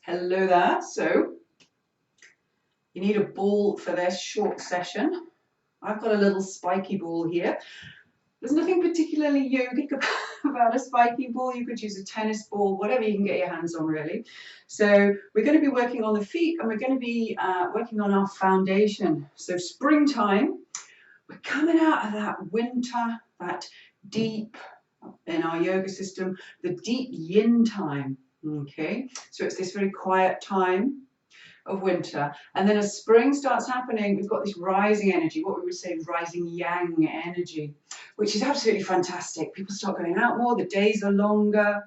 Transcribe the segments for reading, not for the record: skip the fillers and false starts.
Hello there. So you need a ball for this short session. I've got a little spiky ball here. There's nothing particularly yogic about a spiky ball. You could use a tennis ball, whatever you can get your hands on really. So we're going to be working on the feet and we're going to be working on our foundation. So springtime, we're coming out of that winter, that deep, in our yoga system, the deep yin time. Okay, so it's this very quiet time of winter, and then as spring starts happening, we've got this rising energy, what we would say rising yang energy, which is absolutely fantastic. People start going out more, the days are longer,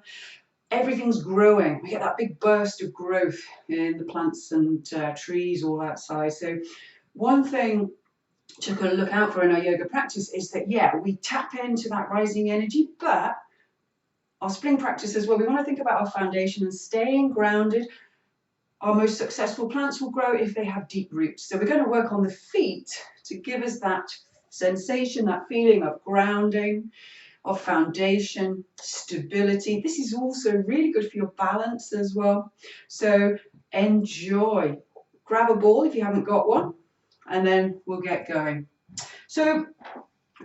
everything's growing. We get that big burst of growth in the plants and trees all outside. So one thing to look out for in our yoga practice is that, yeah, we tap into that rising energy, but our spring practice as well, we want to think about our foundation and staying grounded. Our most successful plants will grow if they have deep roots. So we're going to work on the feet to give us that sensation, that feeling of grounding, of foundation, stability. This is also really good for your balance as well. So enjoy. Grab a ball if you haven't got one, and then we'll get going. So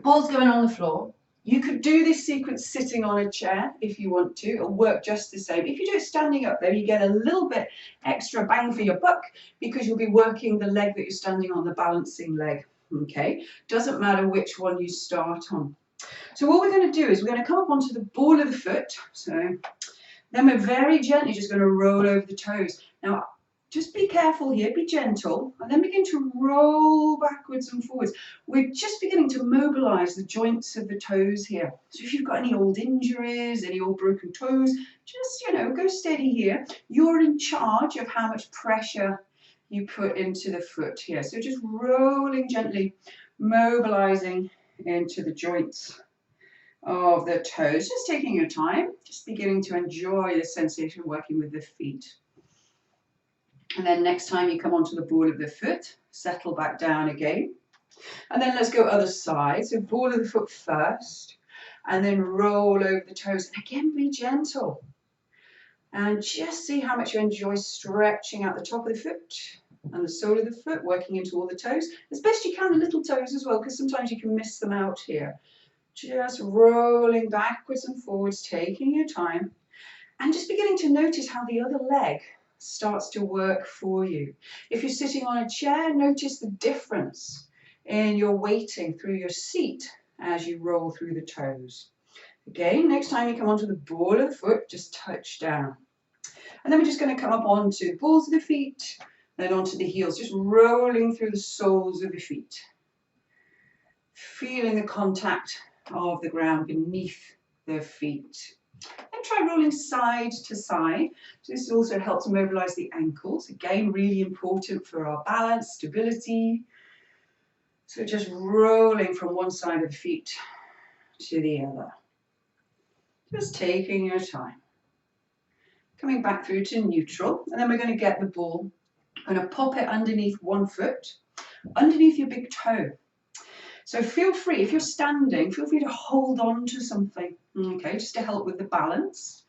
ball's going on the floor. You could do this sequence sitting on a chair if you want to. It'll work just the same. If you do it standing up though, you get a little bit extra bang for your buck because you'll be working the leg that you're standing on, the balancing leg. Okay, doesn't matter which one you start on. So what we're going to do is we're going to come up onto the ball of the foot. So then we're very gently just going to roll over the toes. Now, just be careful here, be gentle, and then begin to roll backwards and forwards. We're just beginning to mobilize the joints of the toes here. So if you've got any old injuries, any old broken toes, just, go steady here. You're in charge of how much pressure you put into the foot here. So just rolling gently, mobilizing into the joints of the toes, just taking your time, just beginning to enjoy the sensation of working with the feet. And then next time you come onto the ball of the foot, settle back down again. And then let's go other side. So ball of the foot first, and then roll over the toes. And again, be gentle. And just see how much you enjoy stretching out the top of the foot and the sole of the foot, working into all the toes. As best you can, the little toes as well, because sometimes you can miss them out here. Just rolling backwards and forwards, taking your time. And just beginning to notice how the other leg starts to work for you. If you're sitting on a chair, notice the difference in your weighting through your seat as you roll through the toes. Again, next time you come onto the ball of the foot, just touch down. And then we're just going to come up onto the balls of the feet, then onto the heels, just rolling through the soles of the feet. Feeling the contact of the ground beneath the feet. And try rolling side to side. So this also helps mobilize the ankles. Again, really important for our balance, stability. So just rolling from one side of the feet to the other. Just taking your time. Coming back through to neutral. And then we're going to get the ball. I'm going to pop it underneath one foot, underneath your big toe. So feel free, if you're standing, feel free to hold on to something, okay, just to help with the balance.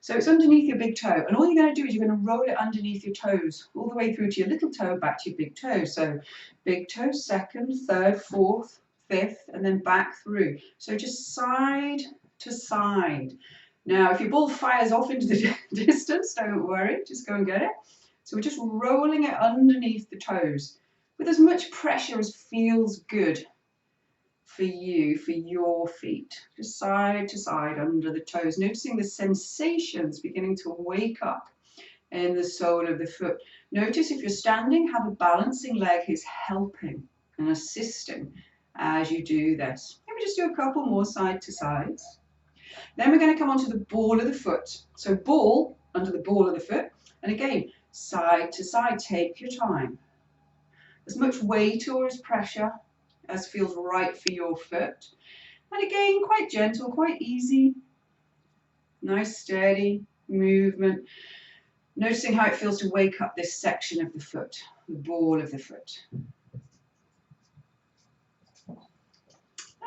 So it's underneath your big toe, and all you're going to do is you're going to roll it underneath your toes, all the way through to your little toe, back to your big toe. So big toe, second, third, fourth, fifth, and then back through. So just side to side. Now, if your ball fires off into the distance, don't worry, just go and get it. So we're just rolling it underneath the toes with as much pressure as feels good for you, for your feet, just side to side under the toes, noticing the sensations beginning to wake up in the sole of the foot. Notice if you're standing, how the balancing leg is helping and assisting as you do this. Maybe just do a couple more side to sides. Then we're going to come onto the ball of the foot. So ball under the ball of the foot, and again, side to side, take your time. As much weight or as pressure as feels right for your foot. And again, quite gentle, quite easy. Nice steady movement. Noticing how it feels to wake up this section of the foot, the ball of the foot. Then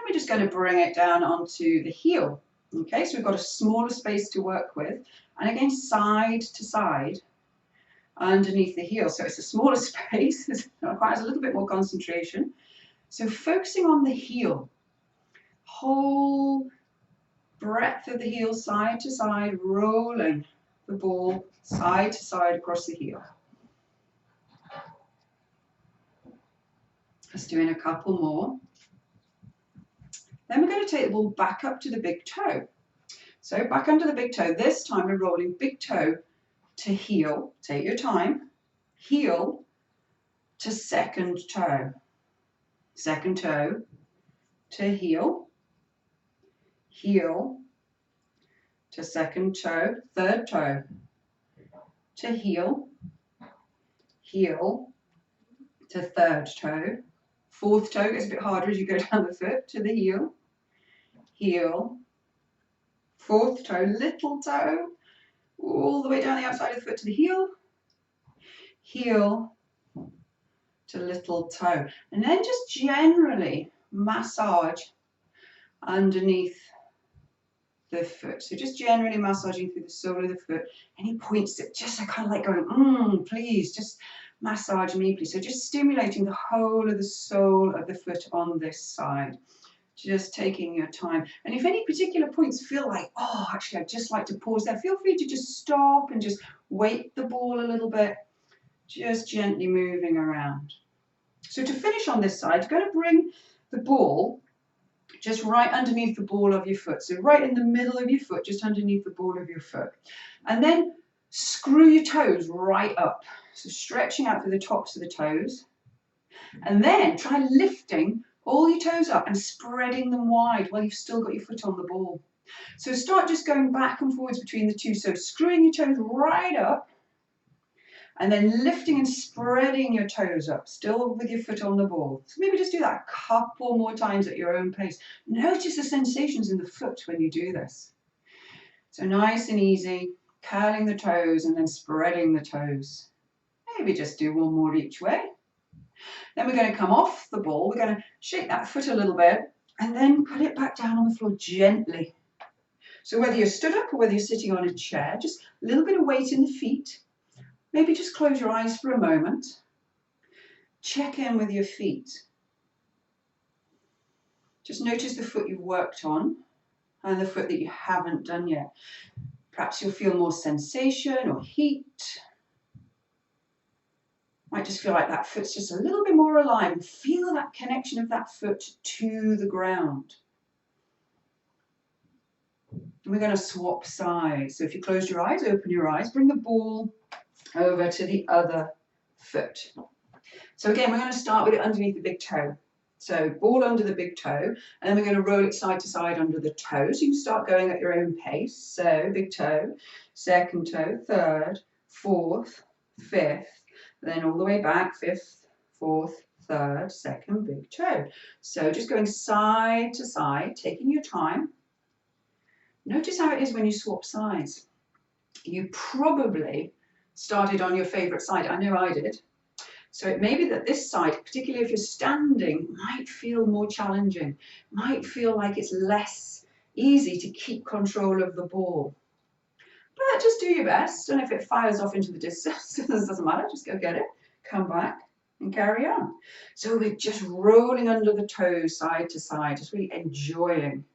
we're just going to bring it down onto the heel. Okay, so we've got a smaller space to work with. And again, side to side. underneath the heel. So it's a smaller space, it requires a little bit more concentration. So focusing on the heel, whole breadth of the heel, side to side, rolling the ball side to side across the heel. Just doing a couple more. Then we're going to take the ball back up to the big toe. So back under the big toe. This time we're rolling big toe to heel. Take your time. Heel to second toe. Second toe to heel. Heel to second toe. Third toe to heel. Heel to third toe. Fourth toe gets a bit harder as you go down the foot to the heel. Heel. Fourth toe, little toe, all the way down the outside of the foot to the heel. Heel to little toe. And then just generally massage underneath the foot. So just generally massaging through the sole of the foot. Any points that just are kind of like going, please, just massage me, please. So just stimulating the whole of the sole of the foot on this side. Just taking your time. And if any particular points feel like, oh, actually, I'd just like to pause there, feel free to just stop and just weight the ball a little bit, just gently moving around. So to finish on this side, you're going to bring the ball just right underneath the ball of your foot. So right in the middle of your foot, just underneath the ball of your foot. And then screw your toes right up. So stretching out through the tops of the toes. And then try lifting all your toes up and spreading them wide while you've still got your foot on the ball. So start just going back and forwards between the two. So screwing your toes right up and then lifting and spreading your toes up, still with your foot on the ball. So maybe just do that a couple more times at your own pace. Notice the sensations in the foot when you do this. So nice and easy, curling the toes and then spreading the toes. Maybe just do one more each way. Then we're going to come off the ball, we're going to shake that foot a little bit and then put it back down on the floor gently. So whether you're stood up or whether you're sitting on a chair, just a little bit of weight in the feet. Maybe just close your eyes for a moment. Check in with your feet. Just notice the foot you've worked on and the foot that you haven't done yet. Perhaps you'll feel more sensation or heat. Might just feel like that foot's just a little bit more alive and feel that connection of that foot to the ground. And we're going to swap sides. So if you close your eyes, open your eyes, bring the ball over to the other foot. So again, we're going to start with it underneath the big toe. So ball under the big toe, and then we're going to roll it side to side under the toe. So you can start going at your own pace. So big toe, second toe, third, fourth, fifth, then all the way back, fifth, fourth, third, second, big toe. So just going side to side, taking your time. Notice how it is when you swap sides. You probably started on your favourite side. I know I did. So it may be that this side, particularly if you're standing, might feel more challenging, might feel like it's less easy to keep control of the ball. But just do your best, and if it fires off into the distance, it doesn't matter, just go get it, come back and carry on. So we're just rolling under the toes side to side, just really enjoying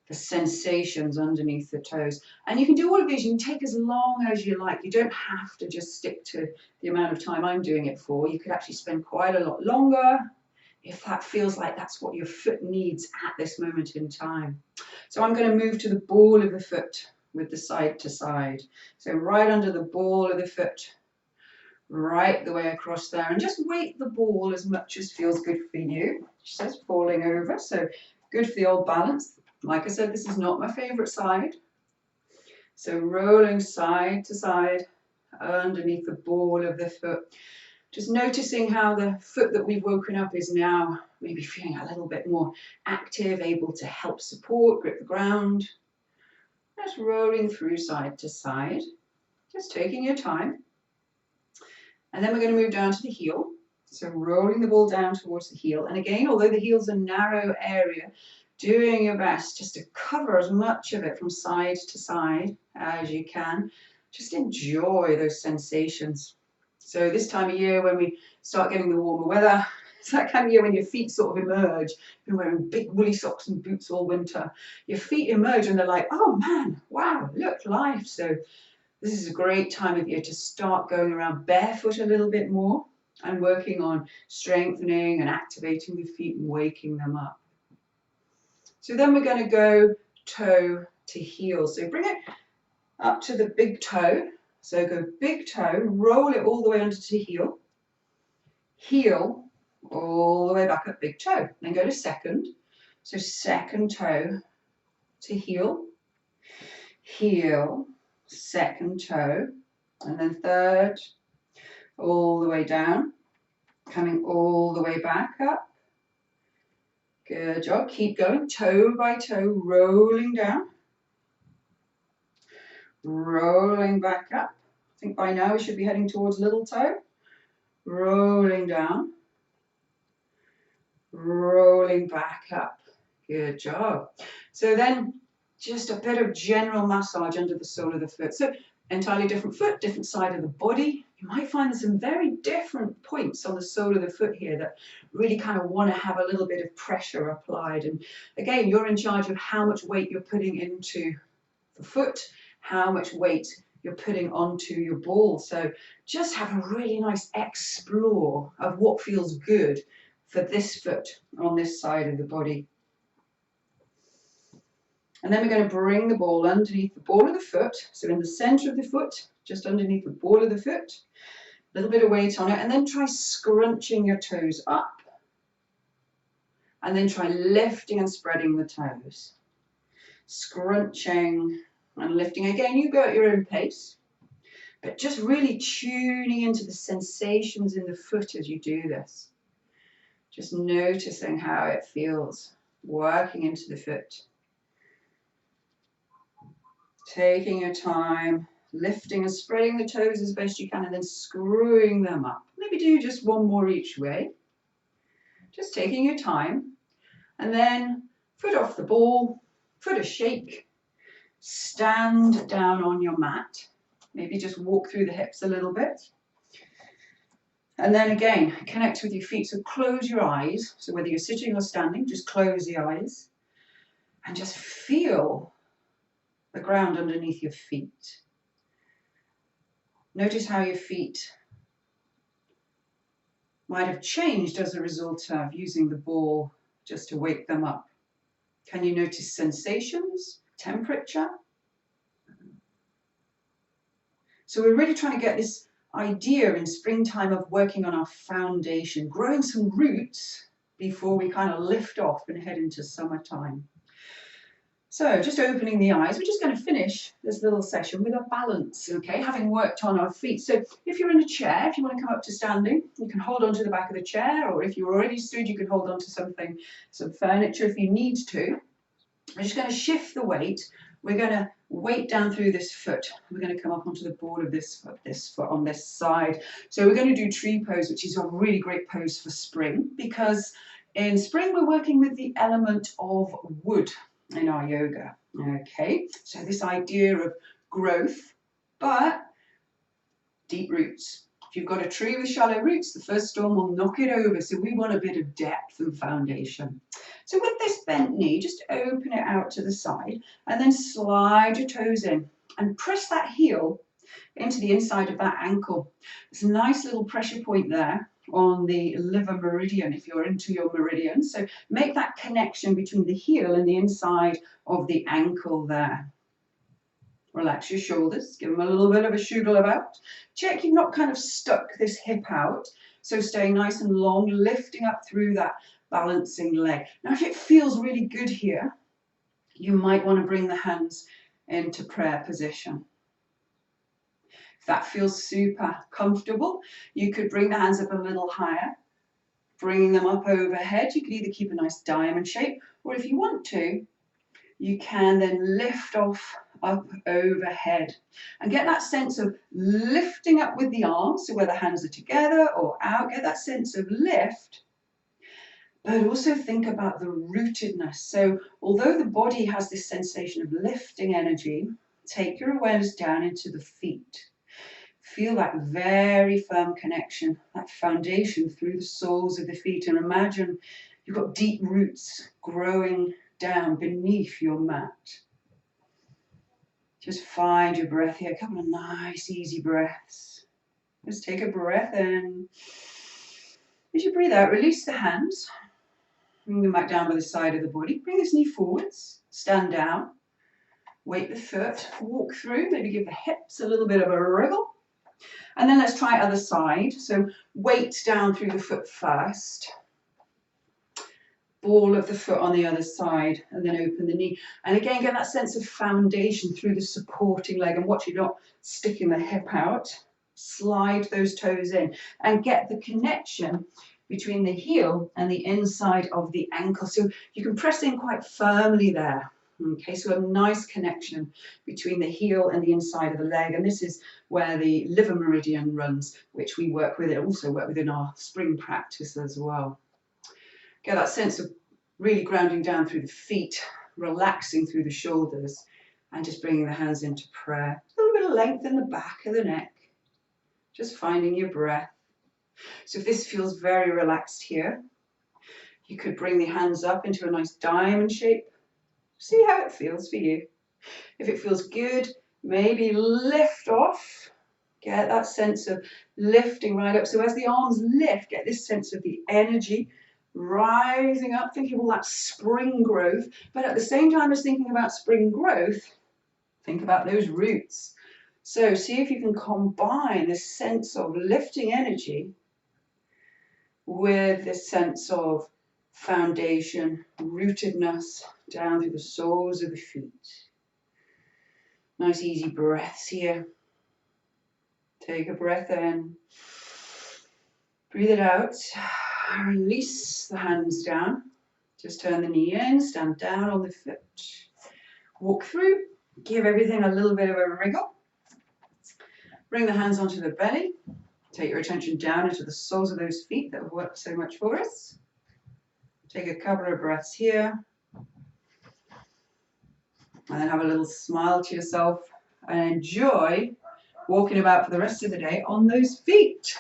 the sensations underneath the toes. And you can do all of these, you can take as long as you like. You don't have to just stick to the amount of time I'm doing it for. You could actually spend quite a lot longer if that feels like that's what your foot needs at this moment in time. So I'm going to move to the ball of the foot with the side to side. So right under the ball of the foot, right the way across there, and just weight the ball as much as feels good for you. Just falling over, so good for the old balance. Like I said, this is not my favourite side. So rolling side to side underneath the ball of the foot. Just noticing how the foot that we've woken up is now maybe feeling a little bit more active, able to help support, grip the ground. Just rolling through side to side, just taking your time. And then we're going to move down to the heel. So rolling the ball down towards the heel. And again, although the heel's a narrow area, doing your best just to cover as much of it from side to side as you can. just enjoy those sensations. So this time of year when we start getting the warmer weather, it's that kind of year when your feet sort of emerge. You've been wearing big woolly socks and boots all winter. Your feet emerge and they're like, oh man, wow, look, life. So this is a great time of year to start going around barefoot a little bit more and working on strengthening and activating the feet and waking them up. So then we're going to go toe to heel. So bring it up to the big toe. So go big toe, roll it all the way under to heel. Heel all the way back up big toe. Then go to second. So second toe to heel. Heel, second toe. And then third, all the way down. Coming all the way back up. Good job. Keep going, toe by toe, rolling down. Rolling back up. I think by now we should be heading towards little toe. Rolling down. Rolling back up. Good job. So then just a bit of general massage under the sole of the foot. So entirely different foot, different side of the body. You might find there's some very different points on the sole of the foot here that really kind of want to have a little bit of pressure applied. And again, you're in charge of how much weight you're putting into the foot, how much weight you're putting onto your ball. So just have a really nice explore of what feels good for this foot on this side of the body. And then we're going to bring the ball underneath the ball of the foot. So in the center of the foot, just underneath the ball of the foot, a little bit of weight on it, and then try scrunching your toes up. And then try lifting and spreading the toes. Scrunching and lifting. Again, you go at your own pace, but just really tuning into the sensations in the foot as you do this. Just noticing how it feels, working into the foot. Taking your time, lifting and spreading the toes as best you can, and then screwing them up. Maybe do just one more each way. Just taking your time. And then foot off the ball, foot a shake, stand down on your mat. Maybe just walk through the hips a little bit. And then again, connect with your feet. So close your eyes. So whether you're sitting or standing, just close the eyes and just feel the ground underneath your feet. Notice how your feet might have changed as a result of using the ball just to wake them up. Can you notice sensations, temperature? So we're really trying to get this idea in springtime of working on our foundation, growing some roots before we kind of lift off and head into summertime. So just opening the eyes, we're just going to finish this little session with a balance, okay, having worked on our feet. So if you're in a chair, if you want to come up to standing, you can hold on to the back of the chair, or if you're already stood, you can hold on to something, some furniture if you need to. We're just going to shift the weight. We're going to weight down through this foot. We're going to come up onto the ball of this foot on this side. So we're going to do tree pose, which is a really great pose for spring, because in spring we're working with the element of wood in our yoga. Okay, so this idea of growth, but deep roots. If you've got a tree with shallow roots, the first storm will knock it over. So we want a bit of depth and foundation. So with this bent knee, just open it out to the side and then slide your toes in and press that heel into the inside of that ankle. There's a nice little pressure point there on the liver meridian if you're into your meridian. So make that connection between the heel and the inside of the ankle there. Relax your shoulders, give them a little bit of a shuggle about. Check you've not kind of stuck this hip out. So staying nice and long, lifting up through that balancing leg. Now if it feels really good here, you might want to bring the hands into prayer position. If that feels super comfortable, you could bring the hands up a little higher, bringing them up overhead. You could either keep a nice diamond shape, or if you want to, you can then lift off up overhead and get that sense of lifting up with the arms, so where the hands are together or out, get that sense of lift, but also think about the rootedness. So although the body has this sensation of lifting energy, take your awareness down into the feet. Feel that very firm connection, that foundation through the soles of the feet, and imagine you've got deep roots growing down beneath your mat. Just find your breath here. A couple of nice, easy breaths. Just take a breath in. As you breathe out, release the hands. Bring them back down by the side of the body. Bring this knee forwards. Stand down. Weight the foot. Walk through. Maybe give the hips a little bit of a wriggle. And then let's try other side. So weight down through the foot first. Ball of the foot on the other side, and then open the knee. And again, get that sense of foundation through the supporting leg, and watch you not sticking the hip out. Slide those toes in and get the connection between the heel and the inside of the ankle. So you can press in quite firmly there. Okay, so a nice connection between the heel and the inside of the leg. And this is where the liver meridian runs, which we work with. It also work within our spring practice as well. Get that sense of really grounding down through the feet, relaxing through the shoulders, and just bringing the hands into prayer. A little bit of length in the back of the neck. Just finding your breath. So if this feels very relaxed here, you could bring the hands up into a nice diamond shape. See how it feels for you. If it feels good, maybe lift off. Get that sense of lifting right up. So as the arms lift, get this sense of the energy rising up, thinking of all that spring growth. But at the same time as thinking about spring growth, think about those roots. So see if you can combine this sense of lifting energy with this sense of foundation, rootedness down through the soles of the feet. Nice easy breaths here. Take a breath in. Breathe it out. Release the hands down. Just turn the knee in, stand down on the foot. Walk through. Give everything a little bit of a wriggle. Bring the hands onto the belly. Take your attention down into the soles of those feet that have worked so much for us. Take a couple of breaths here. And then have a little smile to yourself and enjoy walking about for the rest of the day on those feet.